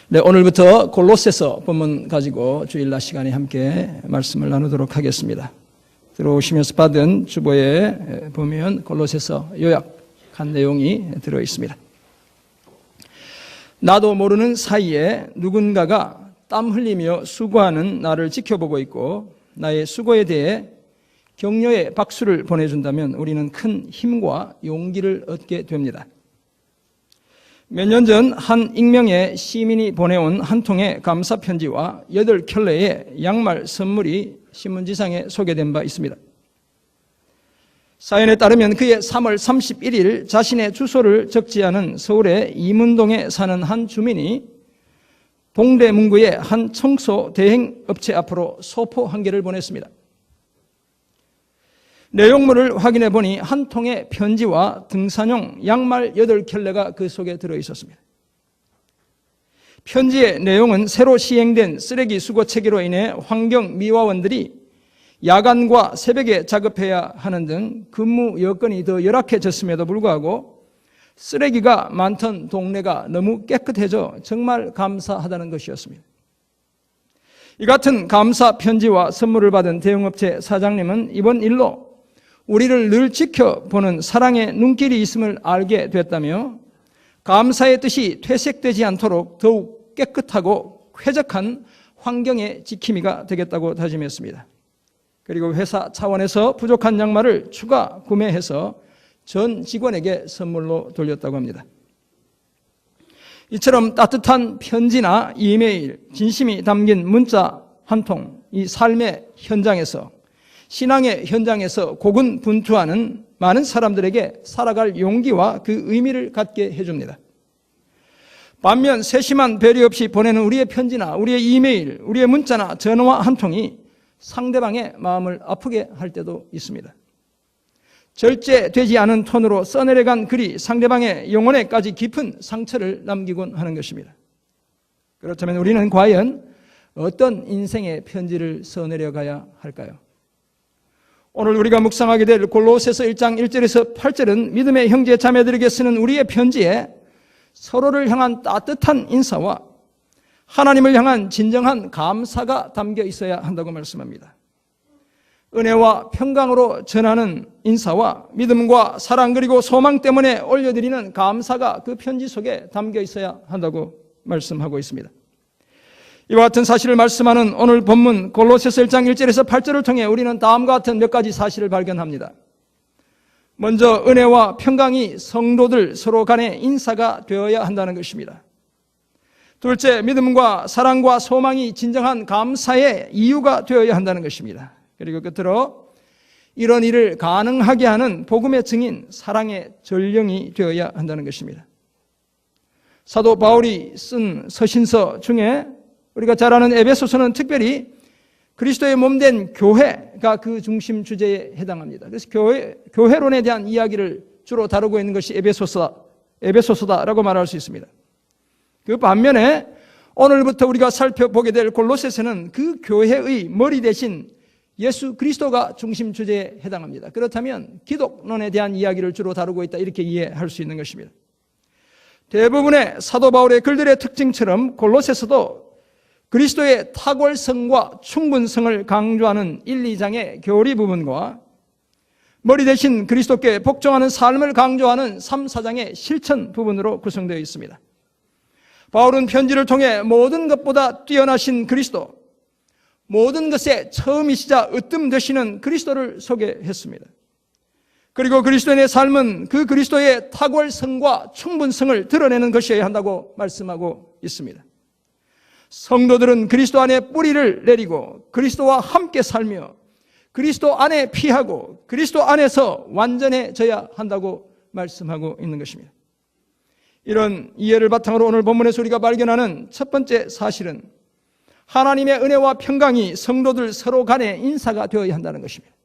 네, 오늘부터 골로새서 본문 가지고 주일날 시간에 함께 말씀을 나누도록 하겠습니다. 들어오시면서 받은 주보에 보면 골로새서 요약한 내용이 들어 있습니다. 나도 모르는 사이에 누군가가 땀 흘리며 수고하는 나를 지켜보고 있고 나의 수고에 대해 격려의 박수를 보내준다면 우리는 큰 힘과 용기를 얻게 됩니다. 몇 년 전 한 익명의 시민이 보내온 한 통의 감사 편지와 8켤레의 양말 선물이 신문지상에 소개된 바 있습니다. 사연에 따르면 그해 3월 31일 자신의 주소를 적지 않은 서울의 이문동에 사는 한 주민이 동대문구의 한 청소 대행업체 앞으로 소포 한 개를 보냈습니다. 내용물을 확인해 보니 한 통의 편지와 등산용 양말 8켤레가 그 속에 들어있었습니다. 편지의 내용은 새로 시행된 쓰레기 수거 체계로 인해 환경미화원들이 야간과 새벽에 작업해야 하는 등 근무 여건이 더 열악해졌음에도 불구하고 쓰레기가 많던 동네가 너무 깨끗해져 정말 감사하다는 것이었습니다. 이 같은 감사 편지와 선물을 받은 대형업체 사장님은 이번 일로 우리를 늘 지켜보는 사랑의 눈길이 있음을 알게 됐다며 감사의 뜻이 퇴색되지 않도록 더욱 깨끗하고 쾌적한 환경의 지킴이가 되겠다고 다짐했습니다. 그리고 회사 차원에서 부족한 양말을 추가 구매해서 전 직원에게 선물로 돌렸다고 합니다. 이처럼 따뜻한 편지나 이메일, 진심이 담긴 문자 한 통, 이 삶의 현장에서 신앙의 현장에서 고군분투하는 많은 사람들에게 살아갈 용기와 그 의미를 갖게 해줍니다. 반면 세심한 배려 없이 보내는 우리의 편지나 우리의 이메일, 우리의 문자나 전화 한 통이 상대방의 마음을 아프게 할 때도 있습니다. 절제되지 않은 톤으로 써내려간 글이 상대방의 영혼에까지 깊은 상처를 남기곤 하는 것입니다. 그렇다면 우리는 과연 어떤 인생의 편지를 써내려가야 할까요? 오늘 우리가 묵상하게 될 골로새서 1장 1절에서 8절은 믿음의 형제 자매들에게 쓰는 우리의 편지에 서로를 향한 따뜻한 인사와 하나님을 향한 진정한 감사가 담겨 있어야 한다고 말씀합니다. 은혜와 평강으로 전하는 인사와 믿음과 사랑 그리고 소망 때문에 올려드리는 감사가 그 편지 속에 담겨 있어야 한다고 말씀하고 있습니다. 이와 같은 사실을 말씀하는 오늘 본문 골로새서 1장 1절에서 8절을 통해 우리는 다음과 같은 몇 가지 사실을 발견합니다. 먼저 은혜와 평강이 성도들 서로 간의 인사가 되어야 한다는 것입니다. 둘째, 믿음과 사랑과 소망이 진정한 감사의 이유가 되어야 한다는 것입니다. 그리고 끝으로 이런 일을 가능하게 하는 복음의 증인, 사랑의 전령이 되어야 한다는 것입니다. 사도 바울이 쓴 서신서 중에 우리가 잘 아는 에베소서는 특별히 그리스도의 몸된 교회가 그 중심 주제에 해당합니다. 그래서 교회론에 대한 이야기를 주로 다루고 있는 것이 에베소서다라고 말할 수 있습니다. 그 반면에 오늘부터 우리가 살펴보게 될 골로새서는 그 교회의 머리 대신 예수 그리스도가 중심 주제에 해당합니다. 그렇다면 기독론에 대한 이야기를 주로 다루고 있다 이렇게 이해할 수 있는 것입니다. 대부분의 사도 바울의 글들의 특징처럼 골로새서도 그리스도의 탁월성과 충분성을 강조하는 1, 2장의 교리 부분과 머리 대신 그리스도께 복종하는 삶을 강조하는 3, 4장의 실천 부분으로 구성되어 있습니다. 바울은 편지를 통해 모든 것보다 뛰어나신 그리스도, 모든 것의 처음이시자 으뜸 되시는 그리스도를 소개했습니다. 그리고 그리스도인의 삶은 그 그리스도의 탁월성과 충분성을 드러내는 것이어야 한다고 말씀하고 있습니다. 성도들은 그리스도 안에 뿌리를 내리고 그리스도와 함께 살며 그리스도 안에 피하고 그리스도 안에서 완전해져야 한다고 말씀하고 있는 것입니다. 이런 이해를 바탕으로 오늘 본문에서 우리가 발견하는 첫 번째 사실은 하나님의 은혜와 평강이 성도들 서로 간의 인사가 되어야 한다는 것입니다.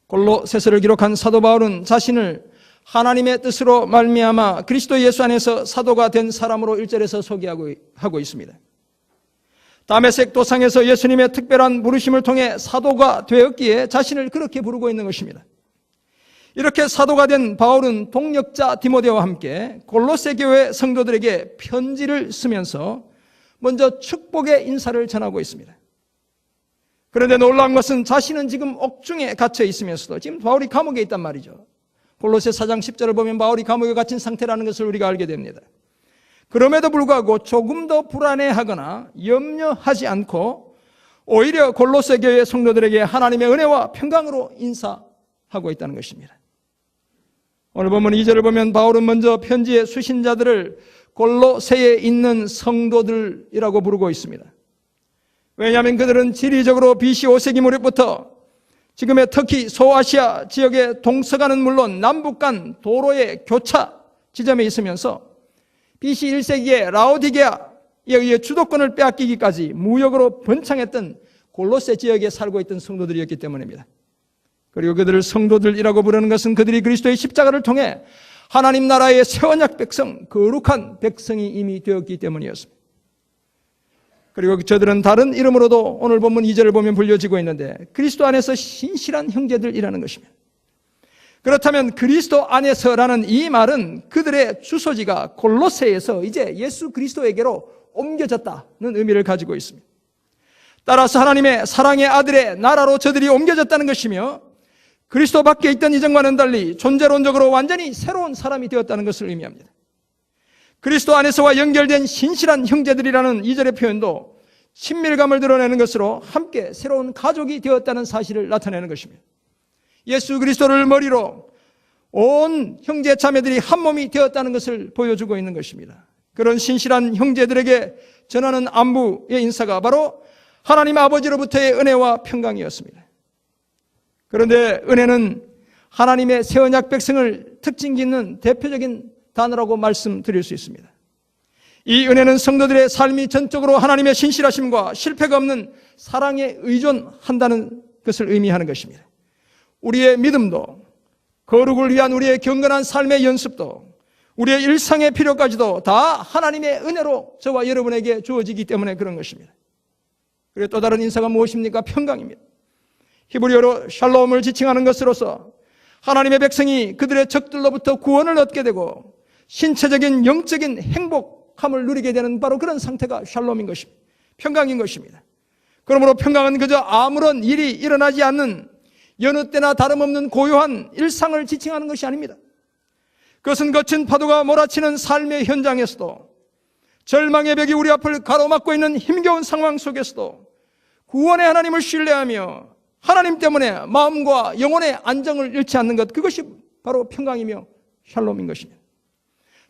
골로새서를 기록한 사도 바울은 자신을 하나님의 뜻으로 말미암아 그리스도 예수 안에서 사도가 된 사람으로 1절에서 소개하고 있습니다. 다메섹 도상에서 예수님의 특별한 부르심을 통해 사도가 되었기에 자신을 그렇게 부르고 있는 것입니다. 이렇게 사도가 된 바울은 동역자 디모데와 함께 골로새 교회 성도들에게 편지를 쓰면서 먼저 축복의 인사를 전하고 있습니다. 그런데 놀라운 것은 자신은 지금 옥중에 갇혀 있으면서도 지금 바울이 감옥에 있단 말이죠. 골로새 4장 10절을 보면 바울이 감옥에 갇힌 상태라는 것을 우리가 알게 됩니다. 그럼에도 불구하고 조금 더 불안해하거나 염려하지 않고 오히려 골로새 교회 성도들에게 하나님의 은혜와 평강으로 인사하고 있다는 것입니다. 오늘 보면 2절을 보면 바울은 먼저 편지의 수신자들을 골로새에 있는 성도들이라고 부르고 있습니다. 왜냐하면 그들은 지리적으로 BC 5세기 무렵부터 지금의 터키 소아시아 지역의 동서간은 물론 남북 간 도로의 교차 지점에 있으면서 BC 1세기에 라오디게아에 의해 주도권을 빼앗기기까지 무역으로 번창했던 골로새 지역에 살고 있던 성도들이었기 때문입니다. 그리고 그들을 성도들이라고 부르는 것은 그들이 그리스도의 십자가를 통해 하나님 나라의 새 언약 백성, 거룩한 백성이 이미 되었기 때문이었습니다. 그리고 저들은 다른 이름으로도 오늘 본문 2절을 보면 불려지고 있는데 그리스도 안에서 신실한 형제들이라는 것입니다. 그렇다면 그리스도 안에서라는 이 말은 그들의 주소지가 골로새에서 이제 예수 그리스도에게로 옮겨졌다는 의미를 가지고 있습니다. 따라서 하나님의 사랑의 아들의 나라로 저들이 옮겨졌다는 것이며 그리스도 밖에 있던 이전과는 달리 존재론적으로 완전히 새로운 사람이 되었다는 것을 의미합니다. 그리스도 안에서와 연결된 신실한 형제들이라는 2절의 표현도 친밀감을 드러내는 것으로 함께 새로운 가족이 되었다는 사실을 나타내는 것입니다. 예수 그리스도를 머리로 온 형제 자매들이 한 몸이 되었다는 것을 보여주고 있는 것입니다. 그런 신실한 형제들에게 전하는 안부의 인사가 바로 하나님 아버지로부터의 은혜와 평강이었습니다. 그런데 은혜는 하나님의 새 언약 백성을 특징 짓는 대표적인 단어라고 말씀드릴 수 있습니다. 이 은혜는 성도들의 삶이 전적으로 하나님의 신실하심과 실패가 없는 사랑에 의존한다는 것을 의미하는 것입니다. 우리의 믿음도, 거룩을 위한 우리의 경건한 삶의 연습도, 우리의 일상의 필요까지도 다 하나님의 은혜로 저와 여러분에게 주어지기 때문에 그런 것입니다. 그리고 또 다른 인사가 무엇입니까? 평강입니다. 히브리어로 샬롬을 지칭하는 것으로서 하나님의 백성이 그들의 적들로부터 구원을 얻게 되고 신체적인 영적인 행복함을 누리게 되는 바로 그런 상태가 샬롬인 것입니다. 평강인 것입니다. 그러므로 평강은 그저 아무런 일이 일어나지 않는 여느 때나 다름없는 고요한 일상을 지칭하는 것이 아닙니다. 그것은 거친 파도가 몰아치는 삶의 현장에서도 절망의 벽이 우리 앞을 가로막고 있는 힘겨운 상황 속에서도 구원의 하나님을 신뢰하며 하나님 때문에 마음과 영혼의 안정을 잃지 않는 것, 그것이 바로 평강이며 샬롬인 것입니다.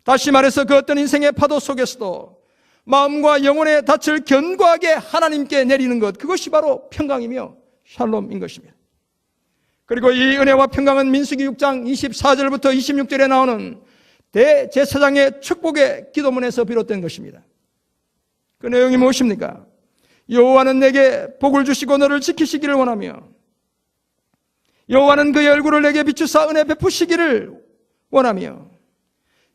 다시 말해서 그 어떤 인생의 파도 속에서도 마음과 영혼의 닻을 견고하게 하나님께 내리는 것, 그것이 바로 평강이며 샬롬인 것입니다. 그리고 이 은혜와 평강은 민수기 6장 24절부터 26절에 나오는 대제사장의 축복의 기도문에서 비롯된 것입니다. 그 내용이 무엇입니까? 여호와는 내게 복을 주시고 너를 지키시기를 원하며 여호와는 그의 얼굴을 내게 비추사 은혜 베푸시기를 원하며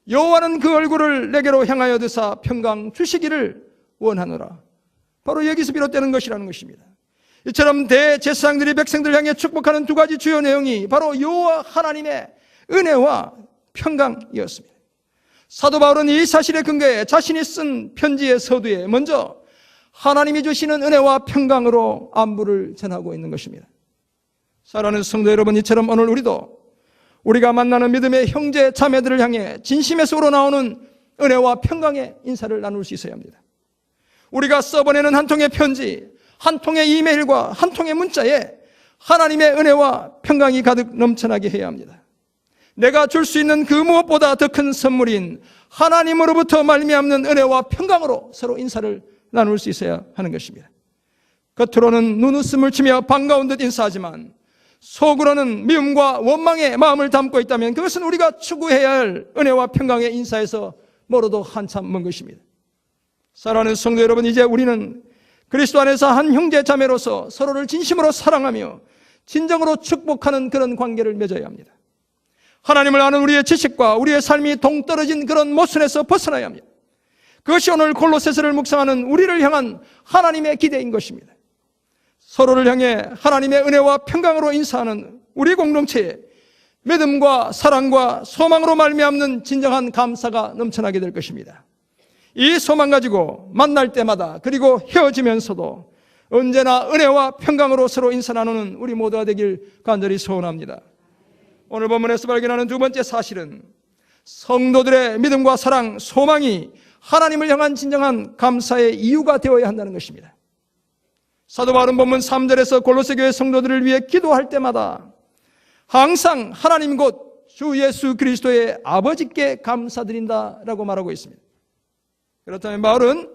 여호와는 그 얼굴을 내게로 향하여 드사 평강 주시기를 원하노라. 바로 여기서 비롯되는 것이라는 것입니다. 이처럼 대제사장들이 백성들을 향해 축복하는 두 가지 주요 내용이 바로 여호와 하나님의 은혜와 평강이었습니다. 사도 바울은 이 사실에 근거해 자신이 쓴 편지의 서두에 먼저 하나님이 주시는 은혜와 평강으로 안부를 전하고 있는 것입니다. 사랑하는 성도 여러분, 이처럼 오늘 우리가 만나는 믿음의 형제 자매들을 향해 진심에서 우러나오는 은혜와 평강의 인사를 나눌 수 있어야 합니다. 우리가 써보내는 한 통의 편지, 한 통의 이메일과 한 통의 문자에 하나님의 은혜와 평강이 가득 넘쳐나게 해야 합니다. 내가 줄 수 있는 그 무엇보다 더 큰 선물인 하나님으로부터 말미암는 은혜와 평강으로 서로 인사를 나눌 수 있어야 하는 것입니다. 겉으로는 눈웃음을 치며 반가운 듯 인사하지만 속으로는 미움과 원망의 마음을 담고 있다면 그것은 우리가 추구해야 할 은혜와 평강의 인사에서 멀어도 한참 먼 것입니다. 사랑하는 성도 여러분, 이제 우리는 그리스도 안에서 한 형제 자매로서 서로를 진심으로 사랑하며 진정으로 축복하는 그런 관계를 맺어야 합니다. 하나님을 아는 우리의 지식과 우리의 삶이 동떨어진 그런 모순에서 벗어나야 합니다. 그것이 오늘 골로새서를 묵상하는 우리를 향한 하나님의 기대인 것입니다. 서로를 향해 하나님의 은혜와 평강으로 인사하는 우리 공동체에 믿음과 사랑과 소망으로 말미암는 진정한 감사가 넘쳐나게 될 것입니다. 이 소망 가지고 만날 때마다 그리고 헤어지면서도 언제나 은혜와 평강으로 서로 인사 나누는 우리 모두가 되길 간절히 소원합니다. 오늘 본문에서 발견하는 두 번째 사실은 성도들의 믿음과 사랑, 소망이 하나님을 향한 진정한 감사의 이유가 되어야 한다는 것입니다. 사도 바울은 본문 3절에서 골로새 교회 성도들을 위해 기도할 때마다 항상 하나님 곧 주 예수 그리스도의 아버지께 감사드린다라고 말하고 있습니다. 그렇다면 바울은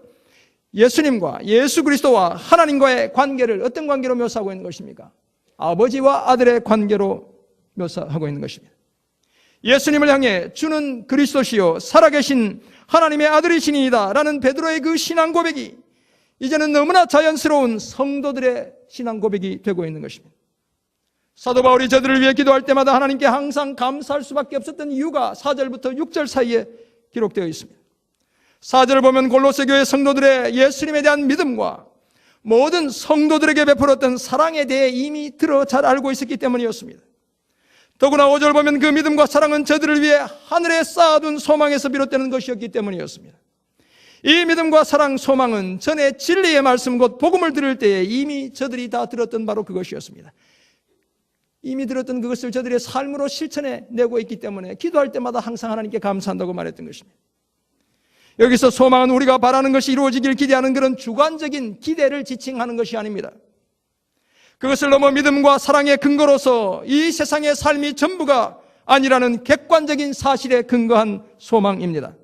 예수님과 예수 그리스도와 하나님과의 관계를 어떤 관계로 묘사하고 있는 것입니까? 아버지와 아들의 관계로 묘사하고 있는 것입니다. 예수님을 향해 주는 그리스도시요 살아계신 하나님의 아들이시니이다 라는 베드로의 그 신앙 고백이 이제는 너무나 자연스러운 성도들의 신앙 고백이 되고 있는 것입니다. 사도 바울이 저들을 위해 기도할 때마다 하나님께 항상 감사할 수밖에 없었던 이유가 4절부터 6절 사이에 기록되어 있습니다. 4절을 보면 골로새 교회 성도들의 예수님에 대한 믿음과 모든 성도들에게 베풀었던 사랑에 대해 이미 들어 잘 알고 있었기 때문이었습니다. 더구나 5절 보면 그 믿음과 사랑은 저들을 위해 하늘에 쌓아둔 소망에서 비롯되는 것이었기 때문이었습니다. 이 믿음과 사랑, 소망은 전에 진리의 말씀 곧 복음을 들을 때에 이미 저들이 다 들었던 바로 그것이었습니다. 이미 들었던 그것을 저들의 삶으로 실천해 내고 있기 때문에 기도할 때마다 항상 하나님께 감사한다고 말했던 것입니다. 여기서 소망은 우리가 바라는 것이 이루어지길 기대하는 그런 주관적인 기대를 지칭하는 것이 아닙니다. 그것을 넘어 믿음과 사랑의 근거로서 이 세상의 삶이 전부가 아니라는 객관적인 사실에 근거한 소망입니다.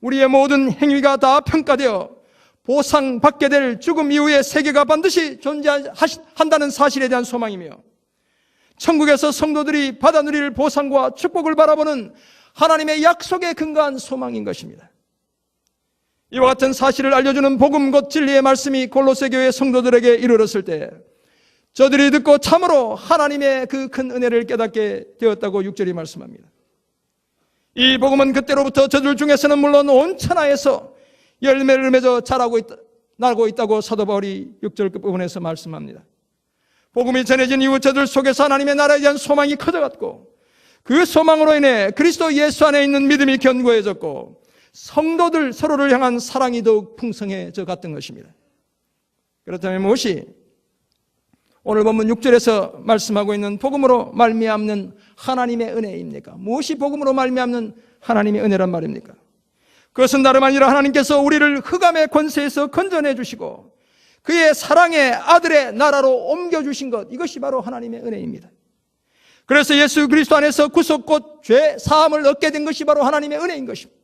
우리의 모든 행위가 다 평가되어 보상받게 될 죽음 이후의 세계가 반드시 존재한다는 사실에 대한 소망이며 천국에서 성도들이 받아 누릴 보상과 축복을 바라보는 하나님의 약속에 근거한 소망인 것입니다. 이와 같은 사실을 알려주는 복음 곧 진리의 말씀이 골로새 교회 성도들에게 이르렀을 때 저들이 듣고 참으로 하나님의 그 큰 은혜를 깨닫게 되었다고 6절이 말씀합니다. 이 복음은 그때로부터 저들 중에서는 물론 온 천하에서 열매를 맺어 나고 있다고 사도 바울이 6절 끝부분에서 말씀합니다. 복음이 전해진 이후 저들 속에서 하나님의 나라에 대한 소망이 커져갔고 그 소망으로 인해 그리스도 예수 안에 있는 믿음이 견고해졌고 성도들 서로를 향한 사랑이 더욱 풍성해져 갔던 것입니다. 그렇다면 무엇이 오늘 본문 6절에서 말씀하고 있는 복음으로 말미암는 하나님의 은혜입니까? 무엇이 복음으로 말미암는 하나님의 은혜란 말입니까? 그것은 다름 아니라 하나님께서 우리를 흑암의 권세에서 건져내 주시고 그의 사랑의 아들의 나라로 옮겨주신 것, 이것이 바로 하나님의 은혜입니다. 그래서 예수 그리스도 안에서 구속 곧 죄 사함을 얻게 된 것이 바로 하나님의 은혜인 것입니다.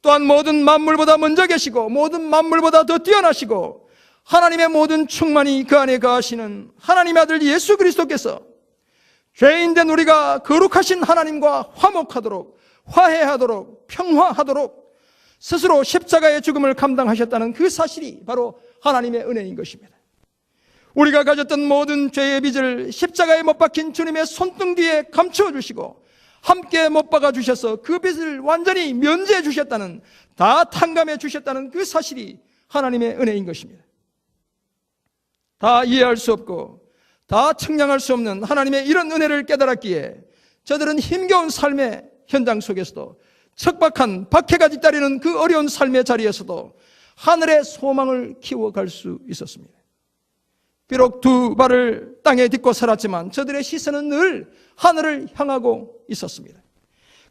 또한 모든 만물보다 먼저 계시고 모든 만물보다 더 뛰어나시고 하나님의 모든 충만이 그 안에 거하시는 하나님의 아들 예수 그리스도께서 죄인된 우리가 거룩하신 하나님과 화목하도록, 화해하도록, 평화하도록 스스로 십자가의 죽음을 감당하셨다는 그 사실이 바로 하나님의 은혜인 것입니다. 우리가 가졌던 모든 죄의 빚을 십자가에 못 박힌 주님의 손등 뒤에 감추어 주시고 함께 못 박아 주셔서 그 빚을 완전히 면제해 주셨다는, 다 탕감해 주셨다는 그 사실이 하나님의 은혜인 것입니다. 다 이해할 수 없고 다 측량할 수 없는 하나님의 이런 은혜를 깨달았기에 저들은 힘겨운 삶의 현장 속에서도 척박한 박해가 뒤따르는 그 어려운 삶의 자리에서도 하늘의 소망을 키워갈 수 있었습니다. 비록 두 발을 땅에 딛고 살았지만 저들의 시선은 늘 하늘을 향하고 있었습니다.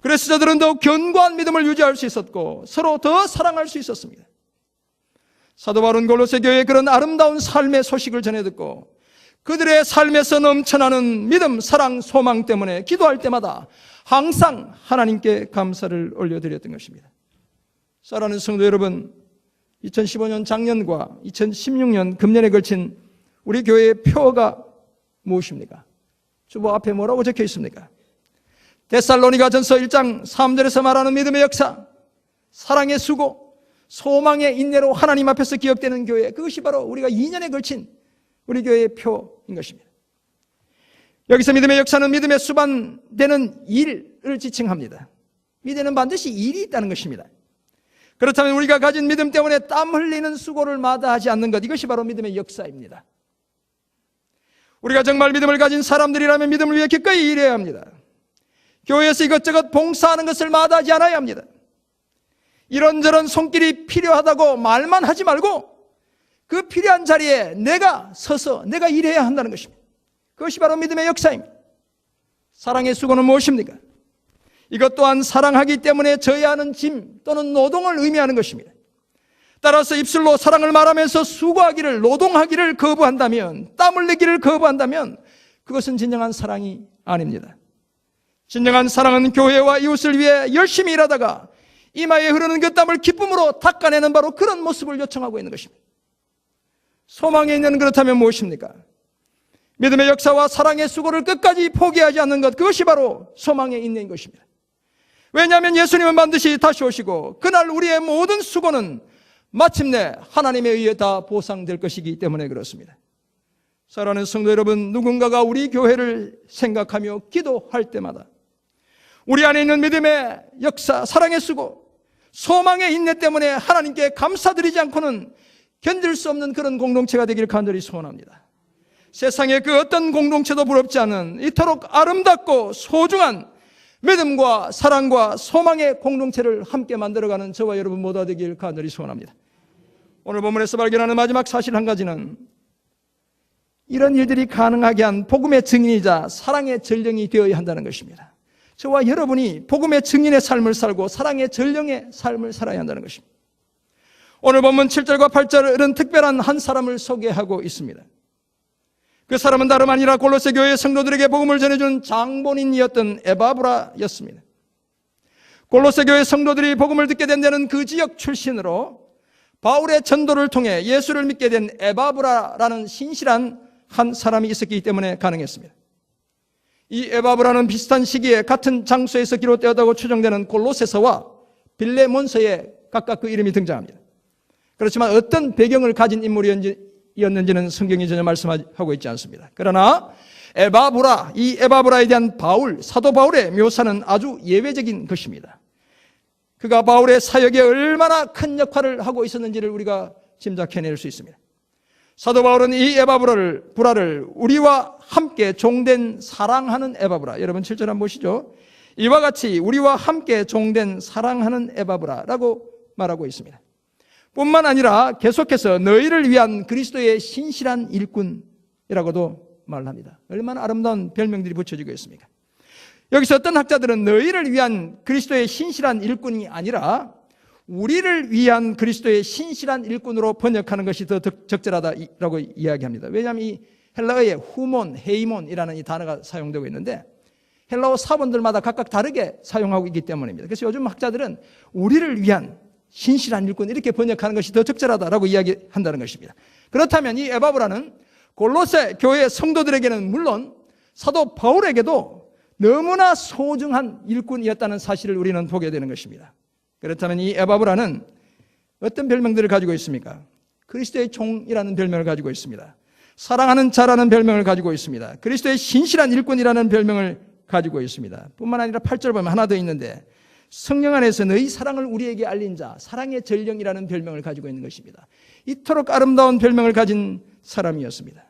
그래서 저들은 더욱 견고한 믿음을 유지할 수 있었고 서로 더 사랑할 수 있었습니다. 사도 바울은 골로새 교회의 그런 아름다운 삶의 소식을 전해 듣고 그들의 삶에서 넘쳐나는 믿음, 사랑, 소망 때문에 기도할 때마다 항상 하나님께 감사를 올려드렸던 것입니다. 사랑하는 성도 여러분, 2015년 작년과 2016년 금년에 걸친 우리 교회의 표어가 무엇입니까? 주보 앞에 뭐라고 적혀 있습니까? 데살로니가전서 1장 3절에서 말하는 믿음의 역사, 사랑의 수고, 소망의 인내로 하나님 앞에서 기억되는 교회, 그것이 바로 우리가 2년에 걸친 우리 교회의 표인 것입니다. 여기서 믿음의 역사는 믿음의 수반되는 일을 지칭합니다. 믿음에는 반드시 일이 있다는 것입니다. 그렇다면 우리가 가진 믿음 때문에 땀 흘리는 수고를 마다하지 않는 것, 이것이 바로 믿음의 역사입니다. 우리가 정말 믿음을 가진 사람들이라면 믿음을 위해 기꺼이 일해야 합니다. 교회에서 이것저것 봉사하는 것을 마다하지 않아야 합니다. 이런저런 손길이 필요하다고 말만 하지 말고 그 필요한 자리에 내가 서서 내가 일해야 한다는 것입니다. 그것이 바로 믿음의 역사입니다. 사랑의 수고는 무엇입니까? 이것 또한 사랑하기 때문에 져야 하는 짐 또는 노동을 의미하는 것입니다. 따라서 입술로 사랑을 말하면서 수고하기를, 노동하기를 거부한다면, 땀 흘리기를 거부한다면 그것은 진정한 사랑이 아닙니다. 진정한 사랑은 교회와 이웃을 위해 열심히 일하다가 이마에 흐르는 그 땀을 기쁨으로 닦아내는 바로 그런 모습을 요청하고 있는 것입니다. 소망에 있는 그렇다면 무엇입니까? 믿음의 역사와 사랑의 수고를 끝까지 포기하지 않는 것, 그것이 바로 소망에 있는 것입니다. 왜냐하면 예수님은 반드시 다시 오시고 그날 우리의 모든 수고는 마침내 하나님에 의해 다 보상될 것이기 때문에 그렇습니다. 사랑하는 성도 여러분, 누군가가 우리 교회를 생각하며 기도할 때마다 우리 안에 있는 믿음의 역사, 사랑의 수고, 소망의 인내 때문에 하나님께 감사드리지 않고는 견딜 수 없는 그런 공동체가 되기를 간절히 소원합니다. 세상의 그 어떤 공동체도 부럽지 않은 이토록 아름답고 소중한 믿음과 사랑과 소망의 공동체를 함께 만들어가는 저와 여러분 모두가 되길 간절히 소원합니다. 오늘 본문에서 발견하는 마지막 사실 한 가지는 이런 일들이 가능하게 한 복음의 증인이자 사랑의 전령이 되어야 한다는 것입니다. 저와 여러분이 복음의 증인의 삶을 살고 사랑의 전령의 삶을 살아야 한다는 것입니다. 오늘 본문 7절과 8절은 특별한 한 사람을 소개하고 있습니다. 그 사람은 다름 아니라 골로새 교회 성도들에게 복음을 전해준 장본인이었던 에바브라였습니다. 골로새 교회 성도들이 복음을 듣게 된 데는 그 지역 출신으로 바울의 전도를 통해 예수를 믿게 된 에바브라라는 신실한 한 사람이 있었기 때문에 가능했습니다. 이 에바브라는 비슷한 시기에 같은 장소에서 기록되었다고 추정되는 골로새서와 빌레몬서에 각각 그 이름이 등장합니다. 그렇지만 어떤 배경을 가진 인물이었는지는 성경이 전혀 말씀하고 있지 않습니다. 그러나 이 에바브라에 대한 사도 바울의 묘사는 아주 예외적인 것입니다. 그가 바울의 사역에 얼마나 큰 역할을 하고 있었는지를 우리가 짐작해낼 수 있습니다. 사도 바울은 이 에바브라를 우리와 함께 종된 사랑하는 에바브라, 여러분 7절 한번 보시죠. 이와 같이 우리와 함께 종된 사랑하는 에바브라라고 말하고 있습니다. 뿐만 아니라 계속해서 너희를 위한 그리스도의 신실한 일꾼이라고도 말합니다. 얼마나 아름다운 별명들이 붙여지고 있습니까? 여기서 어떤 학자들은 너희를 위한 그리스도의 신실한 일꾼이 아니라 우리를 위한 그리스도의 신실한 일꾼으로 번역하는 것이 더 적절하다라고 이야기합니다. 왜냐하면 이 헬라어에 후몬, 헤이몬이라는 이 단어가 사용되고 있는데 헬라어 사본들마다 각각 다르게 사용하고 있기 때문입니다. 그래서 요즘 학자들은 우리를 위한 신실한 일꾼 이렇게 번역하는 것이 더 적절하다라고 이야기한다는 것입니다. 그렇다면 이 에바브라는 골로새 교회 성도들에게는 물론 사도 바울에게도 너무나 소중한 일꾼이었다는 사실을 우리는 보게 되는 것입니다. 그렇다면 이 에바브라는 어떤 별명들을 가지고 있습니까? 그리스도의 종이라는 별명을 가지고 있습니다. 사랑하는 자라는 별명을 가지고 있습니다. 그리스도의 신실한 일꾼이라는 별명을 가지고 있습니다. 뿐만 아니라 8절 보면 하나 더 있는데 성령 안에서 너희 사랑을 우리에게 알린 자, 사랑의 전령이라는 별명을 가지고 있는 것입니다. 이토록 아름다운 별명을 가진 사람이었습니다.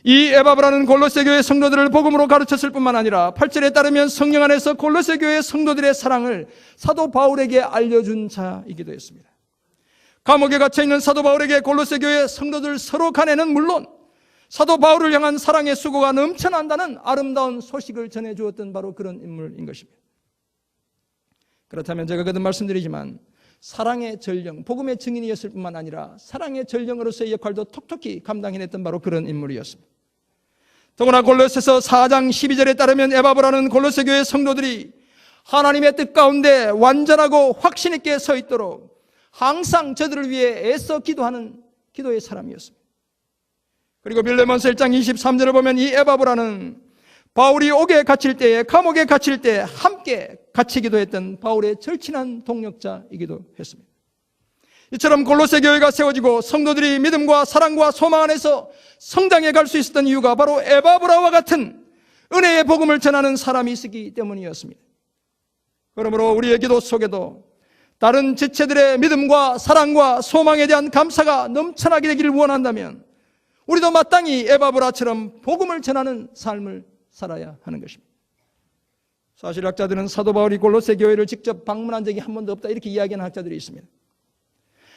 이 에바브라는 골로새 교회 성도들을 복음으로 가르쳤을 뿐만 아니라 8절에 따르면 성령 안에서 골로새 교회 성도들의 사랑을 사도 바울에게 알려준 자이기도 했습니다. 감옥에 갇혀있는 사도 바울에게 골로새 교회 성도들 서로 간에는 물론 사도 바울을 향한 사랑의 수고가 넘쳐난다는 아름다운 소식을 전해주었던 바로 그런 인물인 것입니다. 그렇다면 제가 거듭 말씀드리지만 사랑의 전령, 복음의 증인이었을 뿐만 아니라 사랑의 전령으로서의 역할도 톡톡히 감당해냈던 바로 그런 인물이었습니다. 더구나 골로새서 4장 12절에 따르면 에바브라는 골로새 교회 성도들이 하나님의 뜻 가운데 완전하고 확신 있게 서 있도록 항상 저들을 위해 애써 기도하는 기도의 사람이었습니다. 그리고 빌레몬서 1장 23절을 보면 이 에바브라는 바울이 옥에 갇힐 때에, 감옥에 갇힐 때 함께 같이 기도했던 바울의 절친한 동역자이기도 했습니다. 이처럼 골로새 교회가 세워지고 성도들이 믿음과 사랑과 소망 안에서 성장해 갈 수 있었던 이유가 바로 에바브라와 같은 은혜의 복음을 전하는 사람이 있었기 때문이었습니다. 그러므로 우리의 기도 속에도 다른 지체들의 믿음과 사랑과 소망에 대한 감사가 넘쳐나게 되기를 원한다면 우리도 마땅히 에바브라처럼 복음을 전하는 삶을 살아야 하는 것입니다. 사실 학자들은 사도 바울이 골로새 교회를 직접 방문한 적이 한 번도 없다 이렇게 이야기하는 학자들이 있습니다.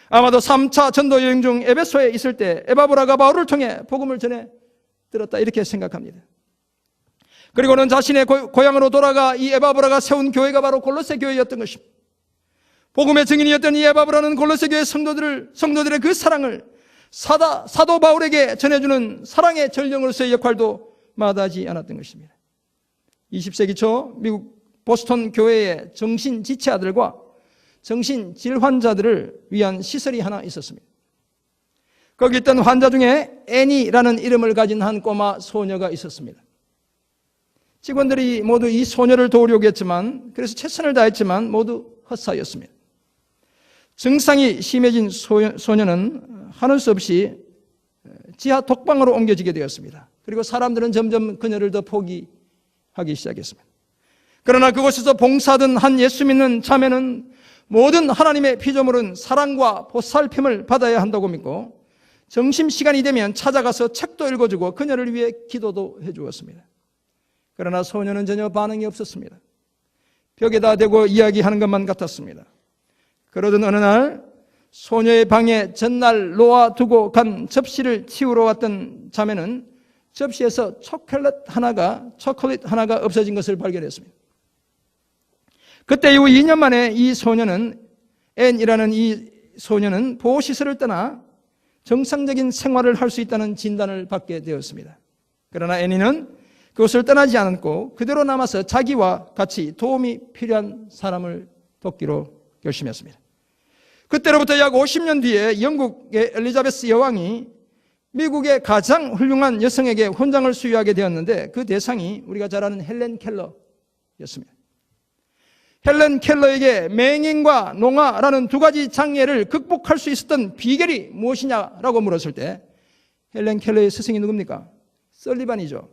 아마도 3차 전도 여행 중 에베소에 있을 때 에바브라가 바울을 통해 복음을 전해 들었다 이렇게 생각합니다. 그리고는 자신의 고향으로 돌아가 이 에바브라가 세운 교회가 바로 골로새 교회였던 것입니다. 복음의 증인이었던 이 에바브라는 골로새 교회 성도들의 그 사랑을 사도 바울에게 전해주는 사랑의 전령으로서의 역할도 마다하지 않았던 것입니다. 20세기 초 미국 보스턴 교회의 정신지체아들과 정신질환자들을 위한 시설이 하나 있었습니다. 거기 있던 환자 중에 애니라는 이름을 가진 한 꼬마 소녀가 있었습니다. 직원들이 모두 이 소녀를 도우려고 했지만, 그래서 최선을 다했지만 모두 헛사였습니다. 증상이 심해진 소녀는 하는 수 없이 지하 독방으로 옮겨지게 되었습니다. 그리고 사람들은 점점 그녀를 더 포기하기 시작했습니다. 그러나 그곳에서 봉사하던 한 예수 믿는 자매는 모든 하나님의 피조물은 사랑과 보살핌을 받아야 한다고 믿고 점심시간이 되면 찾아가서 책도 읽어주고 그녀를 위해 기도도 해주었습니다. 그러나 소녀는 전혀 반응이 없었습니다. 벽에다 대고 이야기하는 것만 같았습니다. 그러던 어느 날 소녀의 방에 전날 놓아두고 간 접시를 치우러 왔던 자매는 접시에서 초콜릿 하나가 없어진 것을 발견했습니다. 그때 이후 2년 만에 이 소녀는 앤이라는 이 소녀는 보호시설을 떠나 정상적인 생활을 할 수 있다는 진단을 받게 되었습니다. 그러나 앤이는 그곳을 떠나지 않고 그대로 남아서 자기와 같이 도움이 필요한 사람을 돕기로 결심했습니다. 그때로부터 약 50년 뒤에 영국의 엘리자베스 여왕이 미국의 가장 훌륭한 여성에게 훈장을 수여하게 되었는데 그 대상이 우리가 잘 아는 헬렌 켈러였습니다. 헬렌 켈러에게 맹인과 농아라는 두 가지 장애를 극복할 수 있었던 비결이 무엇이냐라고 물었을 때 헬렌 켈러의 스승이 누굽니까? 설리반이죠.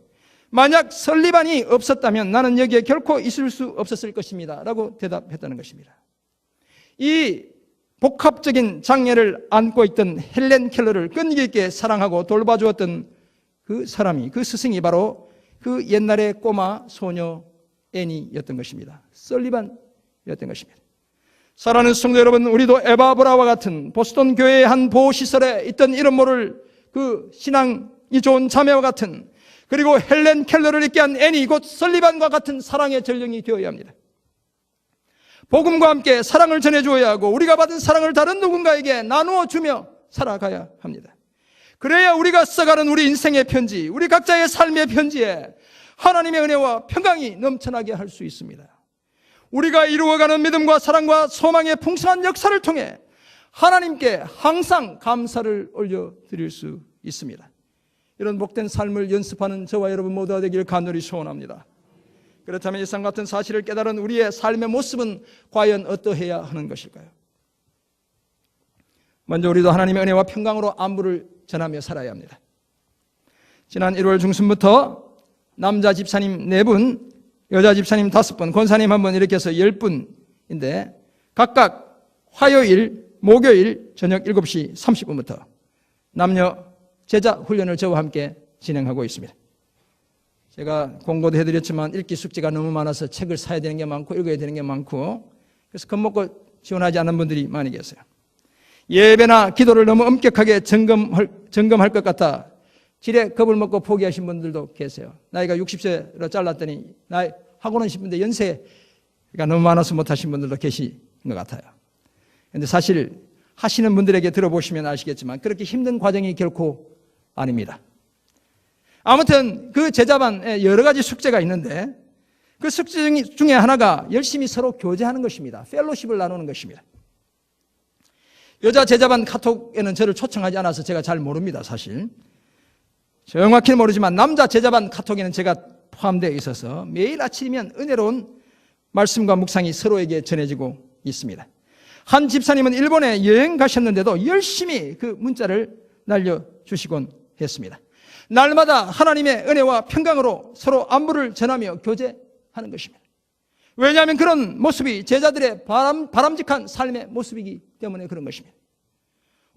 만약 설리반이 없었다면 나는 여기에 결코 있을 수 없었을 것입니다 라고 대답했다는 것입니다. 이 복합적인 장애를 안고 있던 헬렌 켈러를 끈기 있게 사랑하고 돌봐주었던 그 사람이, 그 스승이 바로 그 옛날의 꼬마 소녀 애니였던 것입니다. 설리반이었던 것입니다. 사랑하는 성도 여러분, 우리도 에바브라와 같은 보스턴 교회의 한 보호시설에 있던 이름 모를 그 신앙이 좋은 자매와 같은, 그리고 헬렌 켈러를 있게 한 애니 곧 설리반과 같은 사랑의 전령이 되어야 합니다. 복음과 함께 사랑을 전해주어야 하고 우리가 받은 사랑을 다른 누군가에게 나누어 주며 살아가야 합니다. 그래야 우리가 써가는 우리 인생의 편지, 우리 각자의 삶의 편지에 하나님의 은혜와 평강이 넘쳐나게 할 수 있습니다. 우리가 이루어가는 믿음과 사랑과 소망의 풍성한 역사를 통해 하나님께 항상 감사를 올려드릴 수 있습니다. 이런 복된 삶을 연습하는 저와 여러분 모두가 되길 간절히 소원합니다. 그렇다면 이상 같은 사실을 깨달은 우리의 삶의 모습은 과연 어떠해야 하는 것일까요? 먼저 우리도 하나님의 은혜와 평강으로 안부를 전하며 살아야 합니다. 지난 1월 중순부터 남자 집사님 4분, 여자 집사님 5분, 권사님 1분 이렇게 해서 10분인데 각각 화요일, 목요일 저녁 7시 30분부터 남녀 제자 훈련을 저와 함께 진행하고 있습니다. 제가 공고도 해드렸지만 읽기 숙제가 너무 많아서 책을 사야 되는 게 많고 읽어야 되는 게 많고 그래서 겁먹고 지원하지 않는 분들이 많이 계세요. 예배나 기도를 너무 엄격하게 점검할 것 같아 지레 겁을 먹고 포기하신 분들도 계세요. 나이가 60세로 잘랐더니 나이 하고는 싶은데 연세가 너무 많아서 못하신 분들도 계신 것 같아요. 그런데 사실 하시는 분들에게 들어보시면 아시겠지만 그렇게 힘든 과정이 결코 아닙니다. 아무튼 그 제자반에 여러 가지 숙제가 있는데 그 숙제 중에 하나가 열심히 서로 교제하는 것입니다. 펠로십을 나누는 것입니다. 여자 제자반 카톡에는 저를 초청하지 않아서 제가 잘 모릅니다. 사실 정확히는 모르지만 남자 제자반 카톡에는 제가 포함되어 있어서 매일 아침이면 은혜로운 말씀과 묵상이 서로에게 전해지고 있습니다. 한 집사님은 일본에 여행 가셨는데도 열심히 그 문자를 날려주시곤 했습니다. 날마다 하나님의 은혜와 평강으로 서로 안부를 전하며 교제하는 것입니다. 왜냐하면 그런 모습이 제자들의 바람직한 삶의 모습이기 때문에 그런 것입니다.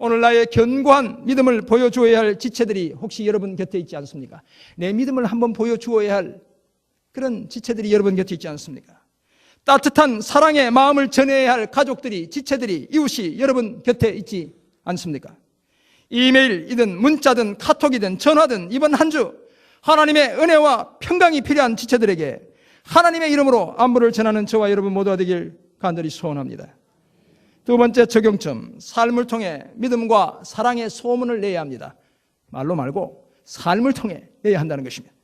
오늘 나의 견고한 믿음을 보여주어야 할 지체들이 혹시 여러분 곁에 있지 않습니까? 내 믿음을 한번 보여주어야 할 그런 지체들이 여러분 곁에 있지 않습니까? 따뜻한 사랑의 마음을 전해야 할 가족들이, 지체들이, 이웃이 여러분 곁에 있지 않습니까? 이메일이든 문자든 카톡이든 전화든 이번 한 주 하나님의 은혜와 평강이 필요한 지체들에게 하나님의 이름으로 안부를 전하는 저와 여러분 모두가 되길 간절히 소원합니다. 두 번째 적용점, 삶을 통해 믿음과 사랑의 소문을 내야 합니다. 말로 말고 삶을 통해 내야 한다는 것입니다.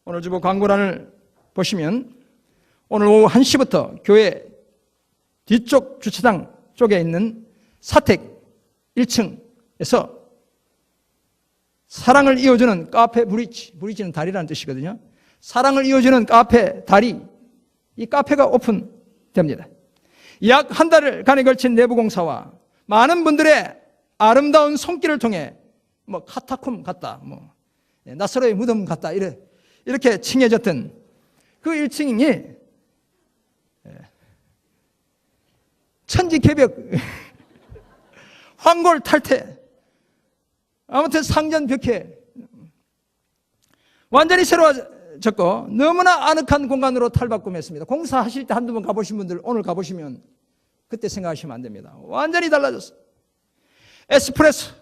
오늘 주보 광고란을 보시면 오늘 오후 1시부터 교회 뒤쪽 주차장 쪽에 있는 사택 1층에서 사랑을 이어주는 카페 브리지는 다리라는 뜻이거든요. 사랑을 이어주는 카페 다리, 이 카페가 오픈됩니다. 약 한 달간에 걸친 내부 공사와 많은 분들의 아름다운 손길을 통해 카타콤 같다, 나사로의 무덤 같다 이렇게 칭해졌던 그 1층이 천지개벽, 황골 탈퇴, 아무튼 상전벽해, 완전히 새로워졌고 너무나 아늑한 공간으로 탈바꿈했습니다. 공사하실 때 한두 번 가보신 분들 오늘 가보시면 그때 생각하시면 안 됩니다. 완전히 달라졌어요. 에스프레소,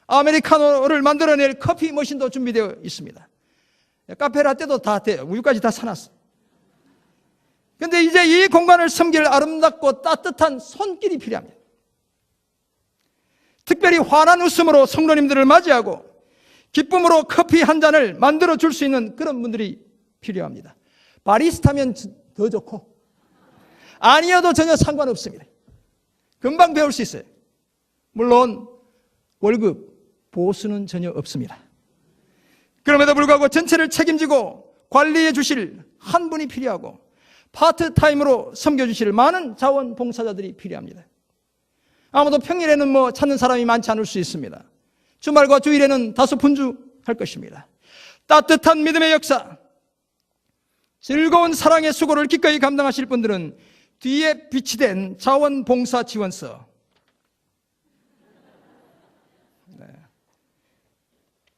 아메리카노를 만들어낼 커피 머신도 준비되어 있습니다. 카페 라떼도 다 돼요. 우유까지 다 사놨어요. 그런데 이제 이 공간을 섬길 아름답고 따뜻한 손길이 필요합니다. 특별히 환한 웃음으로 성도님들을 맞이하고 기쁨으로 커피 한 잔을 만들어 줄 수 있는 그런 분들이 필요합니다. 바리스타면 더 좋고 아니어도 전혀 상관없습니다. 금방 배울 수 있어요. 물론 월급, 보수는 전혀 없습니다. 그럼에도 불구하고 전체를 책임지고 관리해 주실 한 분이 필요하고 파트타임으로 섬겨주실 많은 자원봉사자들이 필요합니다. 아무도 평일에는 찾는 사람이 많지 않을 수 있습니다. 주말과 주일에는 다소 분주할 것입니다. 따뜻한 믿음의 역사, 즐거운 사랑의 수고를 기꺼이 감당하실 분들은 뒤에 비치된 자원봉사 지원서,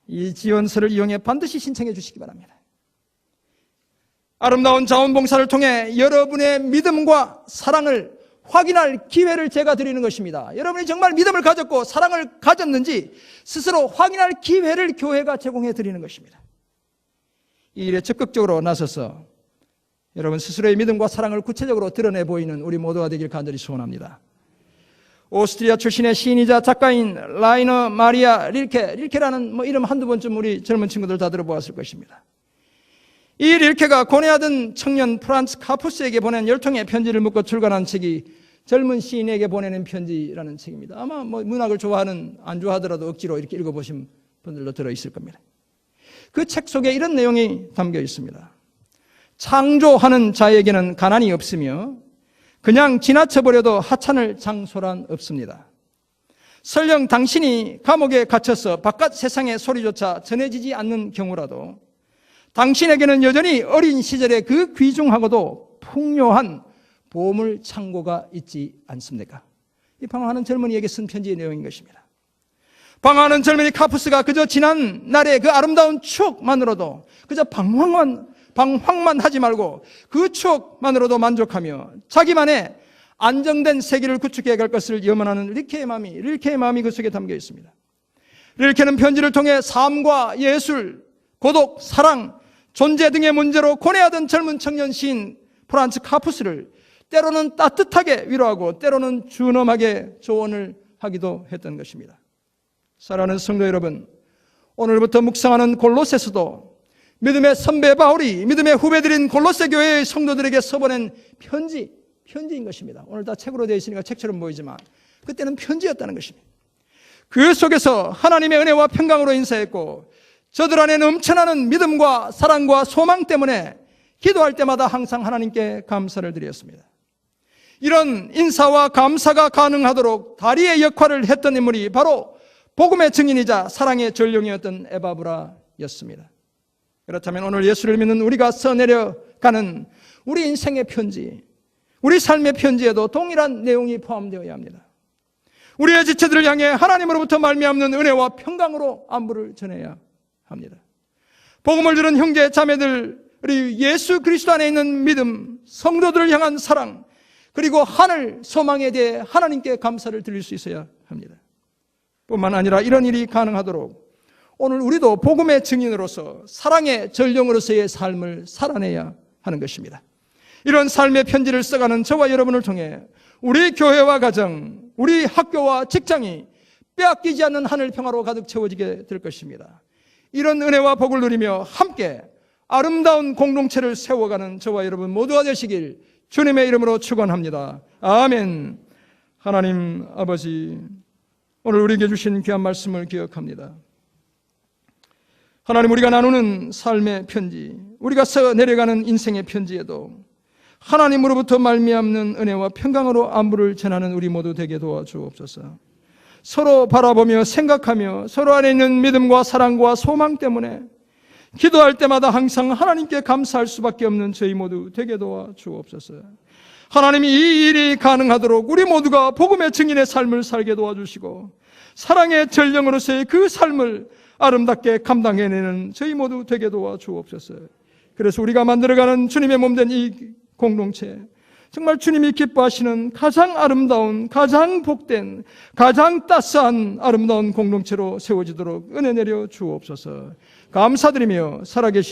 이 지원서를 이용해 반드시 신청해 주시기 바랍니다. 아름다운 자원봉사를 통해 여러분의 믿음과 사랑을 확인할 기회를 제가 드리는 것입니다. 여러분이 정말 믿음을 가졌고 사랑을 가졌는지 스스로 확인할 기회를 교회가 제공해 드리는 것입니다. 이 일에 적극적으로 나서서 여러분 스스로의 믿음과 사랑을 구체적으로 드러내 보이는 우리 모두가 되길 간절히 소원합니다. 오스트리아 출신의 시인이자 작가인 라이너 마리아 릴케라는 이름 한두 번쯤 우리 젊은 친구들 다 들어보았을 것입니다. 이 릴케가 고뇌하던 청년 프란츠 카푸스에게 보낸 10통의 편지를 묶어 출간한 책이 젊은 시인에게 보내는 편지라는 책입니다. 아마 문학을 좋아하는, 안 좋아하더라도 억지로 이렇게 읽어보신 분들도 들어있을 겁니다. 그 책 속에 이런 내용이 담겨 있습니다. 창조하는 자에게는 가난이 없으며 그냥 지나쳐버려도 하찮을 장소란 없습니다. 설령 당신이 감옥에 갇혀서 바깥 세상의 소리조차 전해지지 않는 경우라도 당신에게는 여전히 어린 시절의 그 귀중하고도 풍요한 보물 창고가 있지 않습니까? 이 방황하는 젊은이에게 쓴 편지의 내용인 것입니다. 방황하는 젊은이 카푸스가 그저 지난 날의 그 아름다운 추억만으로도 그저 방황만 하지 말고 그 추억만으로도 만족하며 자기만의 안정된 세계를 구축해 갈 것을 염원하는 릴케의 마음이 그 속에 담겨 있습니다. 릴케는 편지를 통해 삶과 예술, 고독, 사랑, 존재 등의 문제로 고뇌하던 젊은 청년 시인 프란츠 카푸스를 때로는 따뜻하게 위로하고 때로는 준엄하게 조언을 하기도 했던 것입니다. 사랑하는 성도 여러분, 오늘부터 묵상하는 골로새서도 믿음의 선배 바울이 믿음의 후배들인 골로새 교회의 성도들에게 써보낸 편지인 것입니다. 오늘 다 책으로 되어 있으니까 책처럼 보이지만 그때는 편지였다는 것입니다. 그 속에서 하나님의 은혜와 평강으로 인사했고 저들 안에 넘쳐나는 믿음과 사랑과 소망 때문에 기도할 때마다 항상 하나님께 감사를 드렸습니다. 이런 인사와 감사가 가능하도록 다리의 역할을 했던 인물이 바로 복음의 증인이자 사랑의 전령이었던 에바브라였습니다. 그렇다면 오늘 예수를 믿는 우리가 써내려가는 우리 인생의 편지, 우리 삶의 편지에도 동일한 내용이 포함되어야 합니다. 우리의 지체들을 향해 하나님으로부터 말미암는 은혜와 평강으로 안부를 전해야 합니다. 복음을 들은 형제 자매들, 우리 예수 그리스도 안에 있는 믿음, 성도들을 향한 사랑, 그리고 하늘 소망에 대해 하나님께 감사를 드릴 수 있어야 합니다. 뿐만 아니라 이런 일이 가능하도록 오늘 우리도 복음의 증인으로서 사랑의 전령으로서의 삶을 살아내야 하는 것입니다. 이런 삶의 편지를 써가는 저와 여러분을 통해 우리 교회와 가정, 우리 학교와 직장이 빼앗기지 않는 하늘 평화로 가득 채워지게 될 것입니다. 이런 은혜와 복을 누리며 함께 아름다운 공동체를 세워가는 저와 여러분 모두가 되시길 주님의 이름으로 축원합니다. 아멘. 하나님 아버지, 오늘 우리에게 주신 귀한 말씀을 기억합니다. 하나님, 우리가 나누는 삶의 편지, 우리가 써 내려가는 인생의 편지에도 하나님으로부터 말미암는 은혜와 평강으로 안부를 전하는 우리 모두 되게 도와주옵소서. 서로 바라보며 생각하며 서로 안에 있는 믿음과 사랑과 소망 때문에 기도할 때마다 항상 하나님께 감사할 수밖에 없는 저희 모두 되게 도와주옵소서. 하나님이 이 일이 가능하도록 우리 모두가 복음의 증인의 삶을 살게 도와주시고 사랑의 전령으로서의 그 삶을 아름답게 감당해내는 저희 모두 되게 도와주옵소서. 그래서 우리가 만들어가는 주님의 몸된 이 공동체, 정말 주님이 기뻐하시는 가장 아름다운, 가장 복된, 가장 따스한 아름다운 공동체로 세워지도록 은혜 내려 주옵소서. 감사드리며 살아계신